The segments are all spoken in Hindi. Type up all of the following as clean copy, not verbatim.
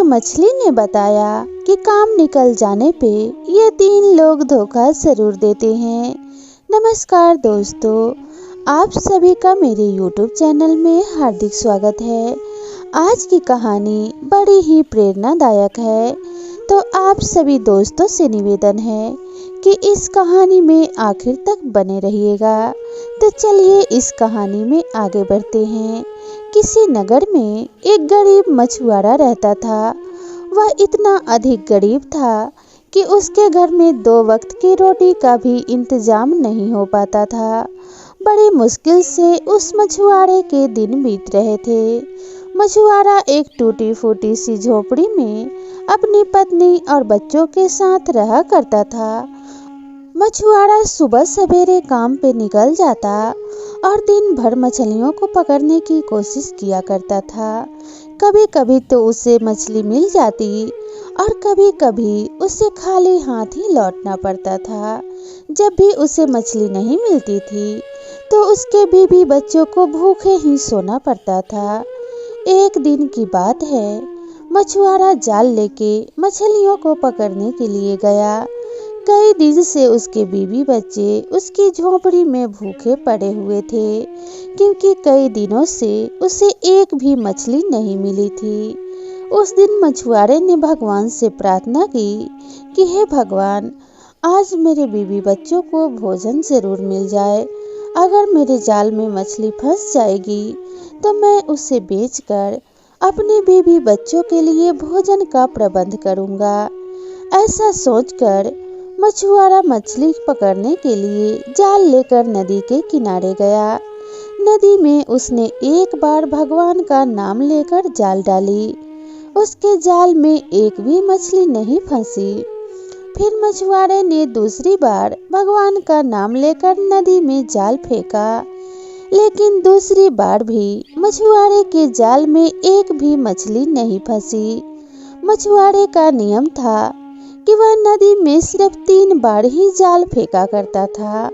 मछली ने बताया कि काम निकल जाने पे ये 3 लोग धोखा जरूर देते हैं। नमस्कार दोस्तों, आप सभी का मेरे YouTube चैनल में हार्दिक स्वागत है। आज की कहानी बड़ी ही प्रेरणादायक है, तो आप सभी दोस्तों से निवेदन है कि इस कहानी में आखिर तक बने रहिएगा। तो चलिए इस कहानी में आगे बढ़ते हैं। किसी नगर में एक गरीब मछुआरा रहता था। वह इतना अधिक गरीब था कि उसके घर में 2 वक्त की रोटी का भी इंतजाम नहीं हो पाता था। बड़ी मुश्किल से उस मछुआरे के दिन बीत रहे थे। मछुआरा एक टूटी फूटी सी झोपड़ी में अपनी पत्नी और बच्चों के साथ रहा करता था। मछुआरा सुबह सवेरे काम पे निकल जाता और दिन भर मछलियों को पकड़ने की कोशिश किया करता था। कभी कभी तो उसे मछली मिल जाती और कभी कभी उसे खाली हाथ ही लौटना पड़ता था। जब भी उसे मछली नहीं मिलती थी तो उसके बीवी बच्चों को भूखे ही सोना पड़ता था। एक दिन की बात है, मछुआरा जाल लेके मछलियों को पकड़ने के लिए गया। कई दिन से उसके बीवी बच्चे उसकी झोपड़ी में भूखे पड़े हुए थे, क्योंकि कई दिनों से उसे एक भी मछली नहीं मिली थी। उस दिन मछुआरे ने भगवान से प्रार्थना की कि हे भगवान, आज मेरे बीवी बच्चों को भोजन जरूर मिल जाए। अगर मेरे जाल में मछली फंस जाएगी तो मैं उसे बेचकर अपने बीवी बच्चों के लिए भोजन का प्रबंध करूंगा। ऐसा सोचकर मछुआरा मछली पकड़ने के लिए जाल लेकर नदी के किनारे गया। नदी में उसने एक बार भगवान का नाम लेकर जाल डाली। उसके जाल में एक भी मछली नहीं फंसी। फिर मछुआरे ने दूसरी बार भगवान का नाम लेकर नदी में जाल फेंका, लेकिन दूसरी बार भी मछुआरे के जाल में एक भी मछली नहीं फंसी। मछुआरे का नियम था कि वह नदी में सिर्फ 3 बार ही जाल फेंका करता था।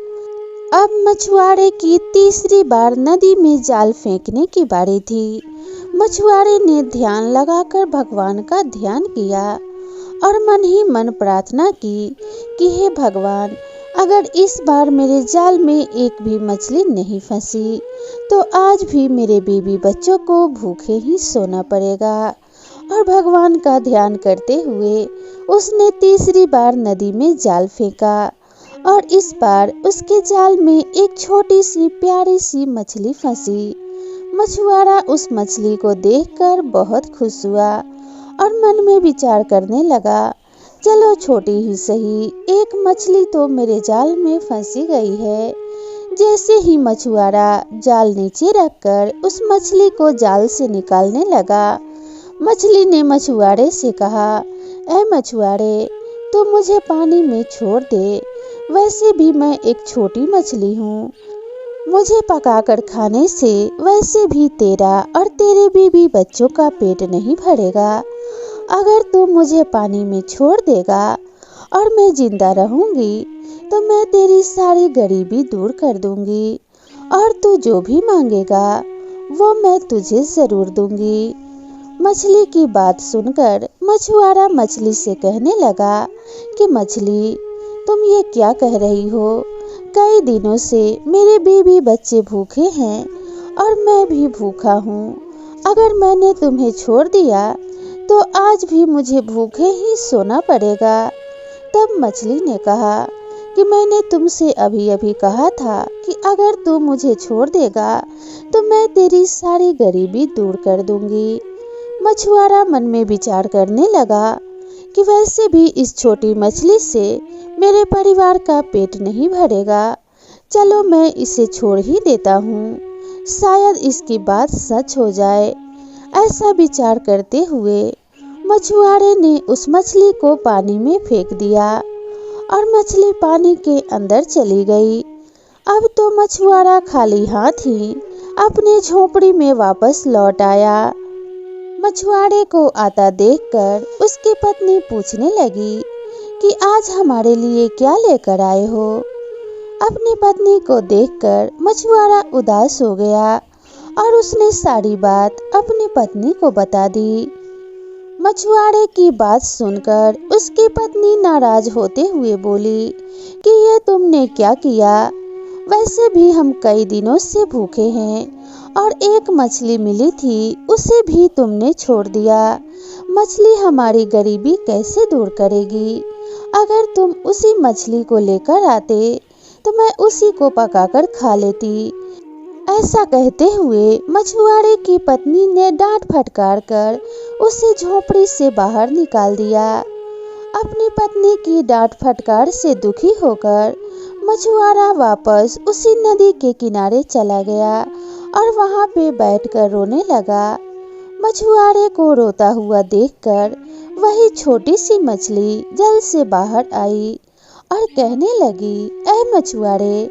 अब मछुआरे की तीसरी बार नदी में जाल फेंकने की बारी थी। मछुआरे ने ध्यान लगाकर भगवान का ध्यान किया और मन ही मन प्रार्थना की कि हे भगवान, अगर इस बार मेरे जाल में एक भी मछली नहीं फंसी तो आज भी मेरे बीवी बच्चों को भूखे ही सोना पड़ेगा। और भगवान का ध्यान करते हुए उसने तीसरी बार नदी में जाल फेंका और इस बार उसके जाल में एक छोटी सी प्यारी सी मछली फंसी। मछुआरा उस मछली को देखकर बहुत खुश हुआ और मन में विचार करने लगा, चलो छोटी ही सही, एक मछली तो मेरे जाल में फंसी गई है। जैसे ही मछुआरा जाल नीचे रखकर उस मछली को जाल से निकालने लगा, मछली ने मछुआरे से कहा, ऐ मछुआरे, तू मुझे पानी में छोड़ दे। वैसे भी मैं एक छोटी मछली हूँ। मुझे पकाकर खाने से वैसे भी तेरा और तेरे बीवी बच्चों का पेट नहीं भरेगा। अगर तू मुझे पानी में छोड़ देगा और मैं जिंदा रहूंगी तो मैं तेरी सारी गरीबी दूर कर दूंगी और तू जो भी मांगेगा वो मैं तुझे जरूर दूंगी। मछली की बात सुनकर मछुआरा मछली से कहने लगा कि मछली, तुम ये क्या कह रही हो? कई दिनों से मेरे बीवी बच्चे भूखे हैं और मैं भी भूखा हूँ। अगर मैंने तुम्हें छोड़ दिया तो आज भी मुझे भूखे ही सोना पड़ेगा। तब मछली ने कहा कि मैंने तुमसे अभी अभी कहा था कि अगर तू मुझे छोड़ देगा तो मैं तेरी सारी गरीबी दूर कर दूंगी। मछुआरा मन में विचार करने लगा कि वैसे भी इस छोटी मछली से मेरे परिवार का पेट नहीं भरेगा। चलो मैं इसे छोड़ ही देता हूँ, शायद इसकी बात सच हो जाए। ऐसा विचार करते हुए मछुआरे ने उस मछली को पानी में फेंक दिया और मछली पानी के अंदर चली गई। अब तो मछुआरा खाली हाथ ही अपने झोपड़ी में वापस लौट आया। मछुआरे को आता देखकर उसकी पत्नी पूछने लगी कि आज हमारे लिए क्या लेकर आए हो। अपनी पत्नी को देखकर मछुआरा उदास हो गया और उसने सारी बात अपनी पत्नी को बता दी। मछुआरे की बात सुनकर उसकी पत्नी नाराज होते हुए बोली कि ये तुमने क्या किया? वैसे भी हम कई दिनों से भूखे हैं और एक मछली मिली थी उसे भी तुमने छोड़ दिया। मछली हमारी गरीबी कैसे दूर करेगी? अगर तुम उसी मछली को लेकर आते तो मैं उसी को पकाकर खा लेती। ऐसा कहते हुए मछुआरे की पत्नी ने डांट फटकार कर उसे झोपड़ी से बाहर निकाल दिया। अपनी पत्नी की डांट फटकार से दुखी होकर मछुआरा वापस उसी नदी के किनारे चला गया और वहां पे बैठकर रोने लगा। मछुआरे को रोता हुआ देखकर वही छोटी सी मछली जल से बाहर आई और कहने लगी, ऐ मछुआरे,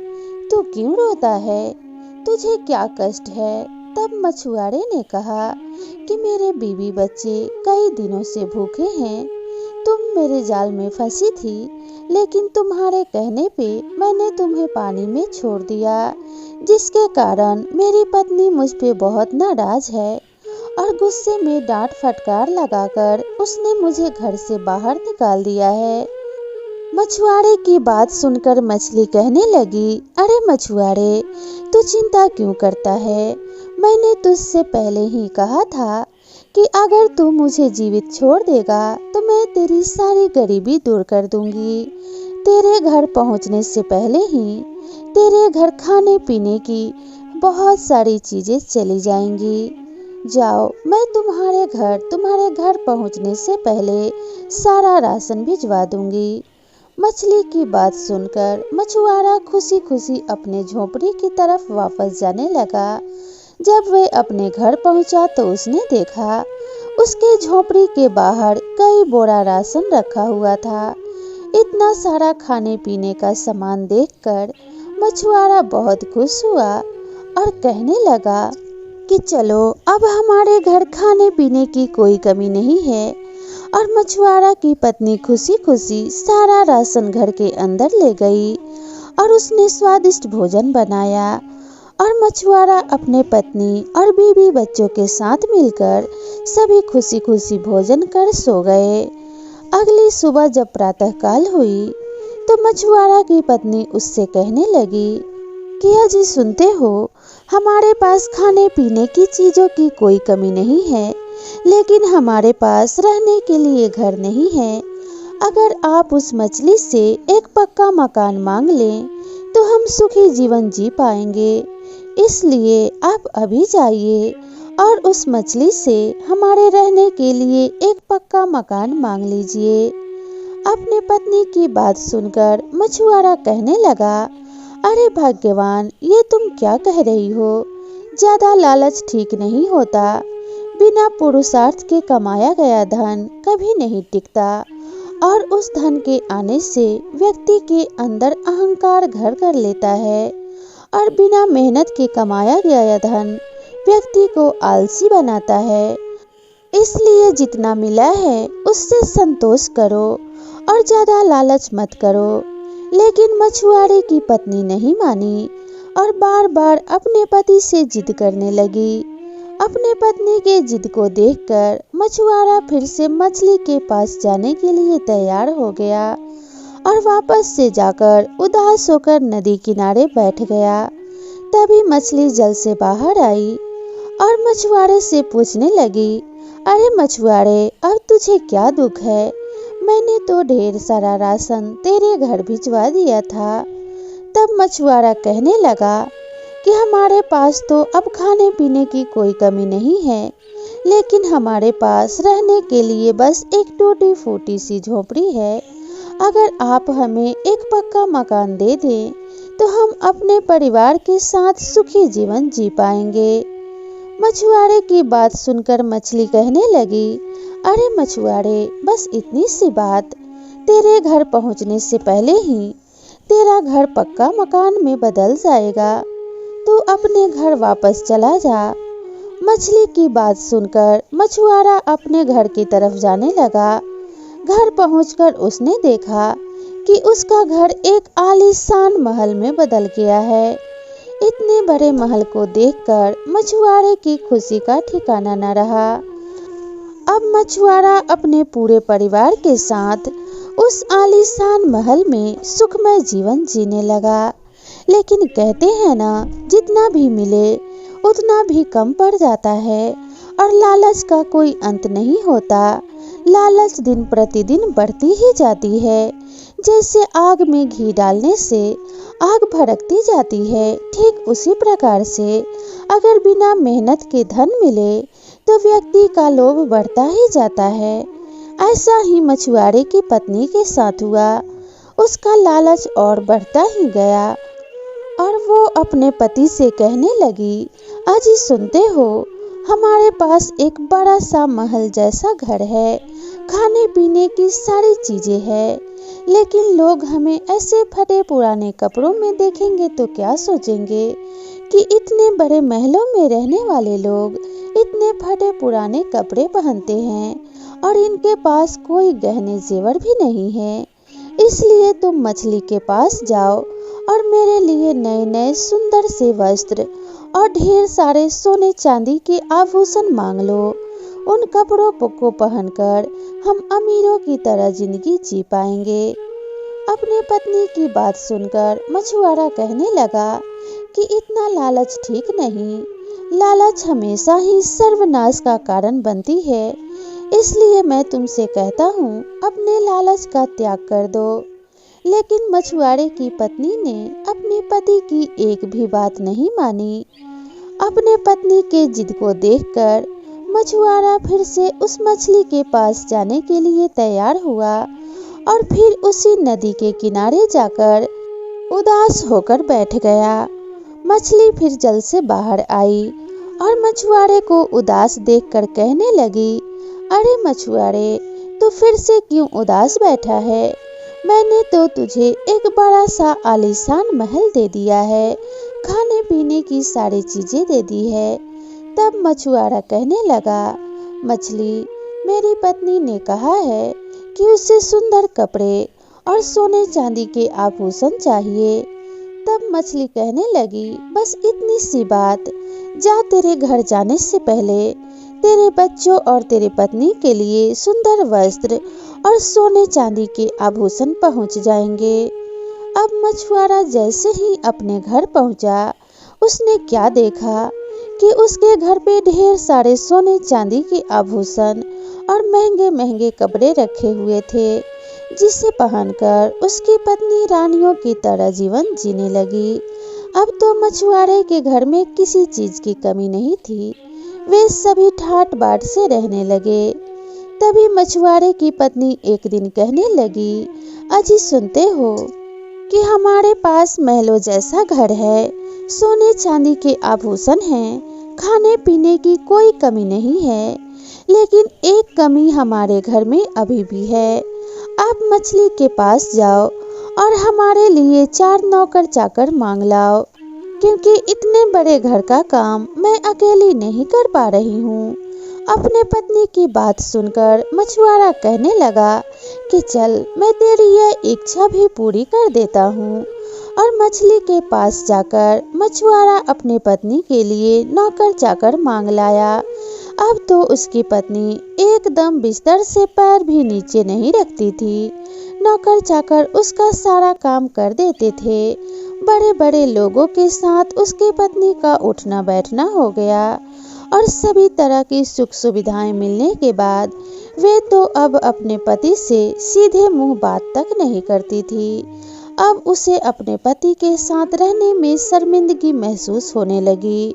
तू क्यों रोता है? तुझे क्या कष्ट है? तब मछुआरे ने कहा कि मेरे बीवी बच्चे कई दिनों से भूखे हैं। तुम मेरे जाल में फंसी थी, लेकिन तुम्हारे कहने पे मैंने तुम्हें पानी में छोड़ दिया, जिसके कारण मेरी पत्नी मुझ पे बहुत नाराज है और गुस्से में डांट फटकार लगाकर उसने मुझे घर से बाहर निकाल दिया है। मछुआरे की बात सुनकर मछली कहने लगी, अरे मछुआरे, तू चिंता क्यों करता है? मैंने तुझसे पहले ही कहा था कि अगर तू मुझे जीवित छोड़ देगा तो मैं तेरी सारी गरीबी दूर कर दूंगी। तेरे घर पहुंचने से पहले ही तेरे घर खाने पीने की बहुत सारी चीजें चली जाएंगी। जाओ, मैं तुम्हारे घर पहुंचने से पहले सारा राशन भिजवा दूंगी। मछली की बात सुनकर मछुआरा खुशी खुशी अपने झोपड़ी की तरफ वापस जाने लगा। जब वह अपने घर पहुंचा तो उसने देखा उसके झोपड़ी के बाहर कई बोरा राशन रखा हुआ था। इतना सारा खाने पीने का सामान देखकर मछुआरा बहुत खुश हुआ और कहने लगा कि चलो, अब हमारे घर खाने पीने की कोई कमी नहीं है। और मछुआरा की पत्नी खुशी खुशी सारा राशन घर के अंदर ले गई और उसने स्वादिष्ट भोजन बनाया और मछुआरा अपने पत्नी और बीवी बच्चों के साथ मिलकर सभी खुशी खुशी भोजन कर सो गए। अगली सुबह जब प्रातःकाल हुई तो मछुआरा की पत्नी उससे कहने लगी कि अजी सुनते हो, हमारे पास खाने पीने की चीजों की कोई कमी नहीं है, लेकिन हमारे पास रहने के लिए घर नहीं है। अगर आप उस मछली से एक पक्का मकान मांग लें तो हम सुखी जीवन जी पाएंगे। इसलिए आप अभी जाइए और उस मछली से हमारे रहने के लिए एक पक्का मकान मांग लीजिए। अपने पत्नी की बात सुनकर मछुआरा कहने लगा, अरे भाग्यवान, ये तुम क्या कह रही हो? ज्यादा लालच ठीक नहीं होता। बिना पुरुषार्थ के कमाया गया धन कभी नहीं टिकता और उस धन के आने से व्यक्ति के अंदर अहंकार घर कर लेता है और बिना मेहनत के कमाया गया धन व्यक्ति को आलसी बनाता है। इसलिए जितना मिला है उससे संतोष करो और ज्यादा लालच मत करो। लेकिन मछुआरे की पत्नी नहीं मानी और बार बार अपने पति से जिद करने लगी। अपने पत्नी के जिद को देखकर मछुआरा फिर से मछली के पास जाने के लिए तैयार हो गया और वापस से जाकर उदास होकर नदी किनारे बैठ गया। तभी मछली जल से बाहर आई और मछुआरे से पूछने लगी, अरे मछुआरे, अब तुझे क्या दुख है? मैंने तो ढेर सारा राशन तेरे घर भिजवा दिया था। तब मछुआरा कहने लगा कि हमारे पास तो अब खाने पीने की कोई कमी नहीं है, लेकिन हमारे पास रहने के लिए बस एक टूटी फूटी सी झोपड़ी है। अगर आप हमें एक पक्का मकान दे दें तो हम अपने परिवार के साथ सुखी जीवन जी पाएंगे। मछुआरे की बात सुनकर मछली कहने लगी, अरे मछुआरे, बस इतनी सी बात, तेरे घर पहुंचने से पहले ही तेरा घर पक्का मकान में बदल जाएगा। तू अपने घर वापस चला जा। मछली की बात सुनकर मछुआरा अपने घर की तरफ जाने लगा। घर पहुंचकर उसने देखा कि उसका घर एक आलीशान महल में बदल गया है। इतने बड़े महल को देखकर मछुआरे की खुशी का ठिकाना न रहा। अब मछुआरा अपने पूरे परिवार के साथ उस आलीशान महल में सुखमय जीवन जीने लगा। लेकिन कहते हैं ना, जितना भी मिले उतना भी कम पड़ जाता है और लालच का कोई अंत नहीं होता। लालच दिन प्रतिदिन बढ़ती ही जाती है। जैसे आग में घी डालने से आग भड़कती जाती है, ठीक उसी प्रकार से अगर बिना मेहनत के धन मिले तो व्यक्ति का लोभ बढ़ता ही जाता है। ऐसा ही मछुआरे की पत्नी के साथ हुआ। उसका लालच और बढ़ता ही गया और वो अपने पति से कहने लगी, अजी सुनते हो, हमारे पास एक बड़ा सा महल जैसा घर है, खाने पीने की सारी चीजें हैं, लेकिन लोग हमें ऐसे फटे पुराने कपड़ों में देखेंगे तो क्या सोचेंगे कि इतने बड़े महलों में रहने वाले लोग इतने फटे पुराने कपड़े पहनते हैं और इनके पास कोई गहने जेवर भी नहीं है। इसलिए तुम मछली के पास जाओ और मेरे लिए नए नए सुंदर से वस्त्र और ढेर सारे सोने चांदी के आभूषण मांग लो। उन कपड़ों को पहनकर हम अमीरों की तरह जिंदगी जी पाएंगे। अपने पत्नी की बात सुनकर मछुआरा कहने लगा कि इतना लालच ठीक नहीं। लालच हमेशा ही सर्वनाश का कारण बनती है। इसलिए मैं तुमसे कहता हूँ, अपने लालच का त्याग कर दो। लेकिन मछुआरे की पत्नी ने अपने पति की एक भी बात नहीं मानी। अपने पत्नी के जिद को देखकर मछुआरा फिर से उस मछली के पास जाने के लिए तैयार हुआ और फिर उसी नदी के किनारे जाकर उदास होकर बैठ गया। मछली फिर जल से बाहर आई और मछुआरे को उदास देखकर कहने लगी, अरे मछुआरे, तू फिर से क्यों उदास बैठा है? मैंने तो तुझे एक बड़ा सा आलीशान महल दे दिया है, खाने पीने की सारी चीजें दे दी है। तब मछुआरा कहने लगा, मछली, मेरी पत्नी ने कहा है कि उसे सुंदर कपड़े और सोने चांदी के आभूषण चाहिए। तब मछली कहने लगी, बस इतनी सी बात, जा तेरे घर जाने से पहले तेरे बच्चों और तेरी पत्नी के लिए सुंदर वस्त्र और सोने चांदी के आभूषण पहुंच जाएंगे। अब मछुआरा जैसे ही अपने घर पहुंचा, उसने क्या देखा कि उसके घर पे ढेर सारे सोने चांदी के आभूषण और महंगे महंगे कपड़े रखे हुए थे, जिसे पहनकर उसकी पत्नी रानियों की तरह जीवन जीने लगी। अब तो मछुआरे के घर में किसी चीज की कमी नहीं थी। वे सभी ठाट बाट से रहने लगे। तभी मछुआरे की पत्नी एक दिन कहने लगी, अजी सुनते हो कि हमारे पास महलों जैसा घर है, सोने चांदी के आभूषण हैं, खाने पीने की कोई कमी नहीं है, लेकिन एक कमी हमारे घर में अभी भी है। आप मछली के पास जाओ और हमारे लिए 4 नौकर चाकर मांग लाओ, क्योंकि इतने बड़े घर का काम मैं अकेली नहीं कर पा रही हूँ। अपने पत्नी की बात सुनकर मछुआरा कहने लगा कि चल, मैं तेरी यह इच्छा भी पूरी कर देता हूँ। और मछली के पास जाकर मछुआरा अपने पत्नी के लिए नौकर चाकर मांग लाया। अब तो उसकी पत्नी एकदम बिस्तर से पैर भी नीचे नहीं रखती थी। नौकर चाकर उसका सारा काम कर देते थे। बड़े बड़े लोगों के साथ उसकी पत्नी का उठना बैठना हो गया और सभी तरह की सुख सुविधाएं मिलने के बाद वे तो अब अपने पति से सीधे मुंह बात तक नहीं करती थी। अब उसे अपने पति के साथ रहने में शर्मिंदगी महसूस होने लगी।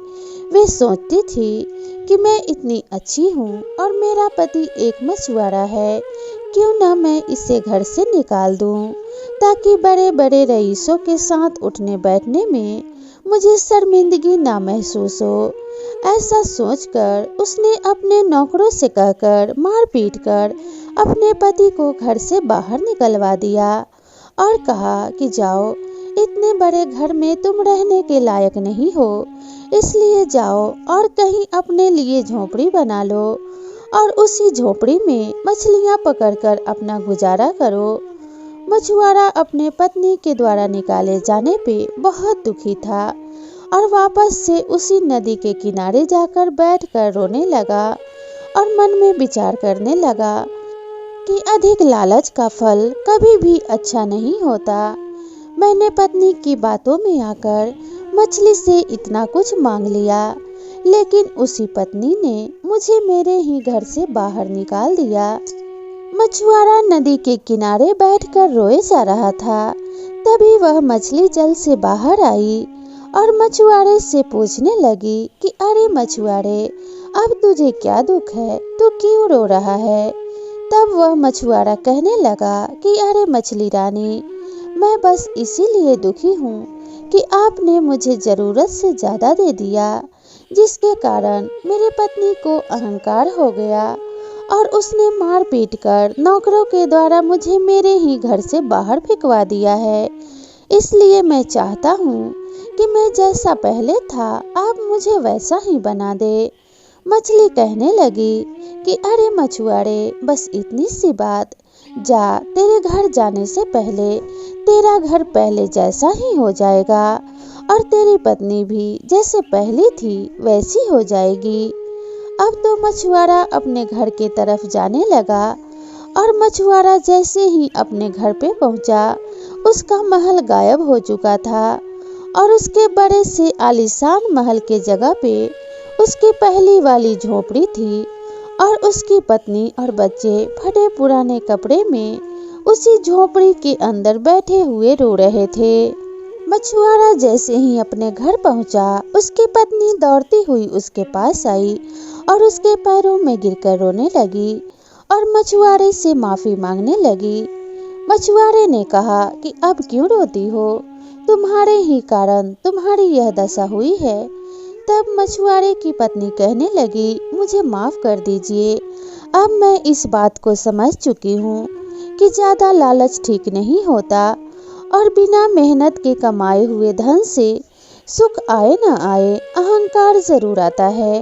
वे सोचती थी कि मैं इतनी अच्छी हूँ और मेरा पति एक मछुआरा है, क्यों ना मैं इसे घर से निकाल दूँ, ताकि बड़े बड़े रईसों के साथ उठने बैठने में मुझे शर्मिंदगी ना महसूस हो। ऐसा सोचकर उसने अपने नौकरों से कहकर मार पीट कर अपने पति को घर से बाहर निकलवा दिया और कहा कि जाओ, इतने बड़े घर में तुम रहने के लायक नहीं हो, इसलिए जाओ और कहीं अपने लिए झोपड़ी बना लो और उसी झोपड़ी में मछलियां पकड़कर अपना गुजारा करो। मछुआरा अपने पत्नी के द्वारा निकाले जाने पे बहुत दुखी था और वापस से उसी नदी के किनारे जाकर बैठकर रोने लगा और मन में विचार करने लगा कि अधिक लालच का फल कभी भी अच्छा नहीं होता। मैंने पत्नी की बातों में आकर मछली से इतना कुछ मांग लिया, लेकिन उसी पत्नी ने मुझे मेरे ही घर से बाहर निकाल दिया। मछुआरा नदी के किनारे बैठकर रोए जा रहा था। तभी वह मछली जल से बाहर आई और मछुआरे से पूछने लगी कि अरे मछुआरे, अब तुझे क्या दुख है, तू क्यों रो रहा है? तब वह मछुआरा कहने लगा कि अरे मछली रानी, मैं बस इसीलिए दुखी हूँ कि आपने मुझे जरूरत से ज्यादा दे दिया, जिसके कारण मेरी पत्नी को अहंकार हो गया और उसने मार पीट कर नौकरों के द्वारा मुझे मेरे ही घर से बाहर फेंकवा दिया है। इसलिए मैं चाहता हूँ कि मैं जैसा पहले था आप मुझे वैसा ही बना दे। मछली कहने लगी कि अरे मछुआरे, बस इतनी सी बात, जा, तेरे घर जाने से पहले तेरा घर पहले जैसा ही हो जाएगा और तेरी पत्नी भी जैसे पहली थी वैसी हो जाएगी। अब तो मछुआरा अपने घर के तरफ जाने लगा और मछुआरा जैसे ही अपने घर पे पहुंचा, उसका महल गायब हो चुका था और उसके बड़े से आलीशान महल के जगह पे उसकी पहली वाली झोपड़ी थी और उसकी पत्नी और बच्चे फटे पुराने कपड़े में उसी झोपड़ी के अंदर बैठे हुए रो रहे थे। मछुआरा जैसे ही अपने घर पहुंचा, उसकी पत्नी दौड़ती हुई उसके पास आई और उसके पैरों में गिरकर रोने लगी और मछुआरे से माफी मांगने लगी। मछुआरे ने कहा कि अब क्यों रोती हो, तुम्हारे ही कारण तुम्हारी यह दशा हुई है। तब मछुआरे की पत्नी कहने लगी, मुझे माफ कर दीजिए, अब मैं इस बात को समझ चुकी हूँ कि ज्यादा लालच ठीक नहीं होता और बिना मेहनत के कमाए हुए धन से सुख आए न आए, अहंकार जरूर आता है।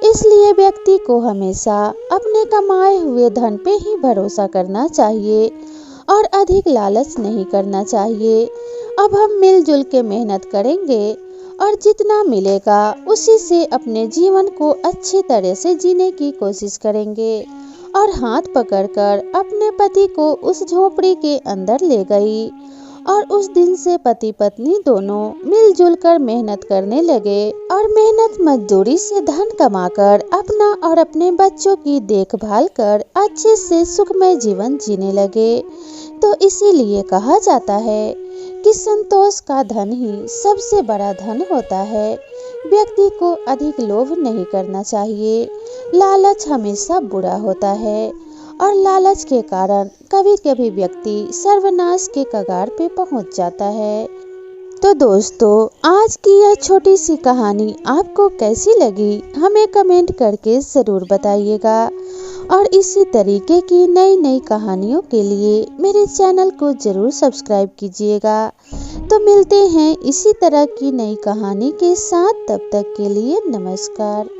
इसलिए व्यक्ति को हमेशा अपने कमाए हुए धन पे ही भरोसा करना चाहिए और अधिक लालच नहीं करना चाहिए। अब हम मिलजुल के मेहनत करेंगे और जितना मिलेगा उसी से अपने जीवन को अच्छी तरह से जीने की कोशिश करेंगे। और हाथ पकड़कर अपने पति को उस झोपड़ी के अंदर ले गई और उस दिन से पति पत्नी दोनों मिलजुल कर मेहनत करने लगे और मेहनत मजदूरी से धन कमाकर अपना और अपने बच्चों की देखभाल कर अच्छे से सुखमय जीवन जीने लगे। तो इसीलिए कहा जाता है कि संतोष का धन ही सबसे बड़ा धन होता है। व्यक्ति को अधिक लोभ नहीं करना चाहिए। लालच हमेशा बुरा होता है और लालच के कारण कभी कभी व्यक्ति सर्वनाश के कगार पे पहुंच जाता है। तो दोस्तों, आज की यह छोटी सी कहानी आपको कैसी लगी हमें कमेंट करके ज़रूर बताइएगा और इसी तरीके की नई नई कहानियों के लिए मेरे चैनल को ज़रूर सब्सक्राइब कीजिएगा। तो मिलते हैं इसी तरह की नई कहानी के साथ, तब तक के लिए नमस्कार।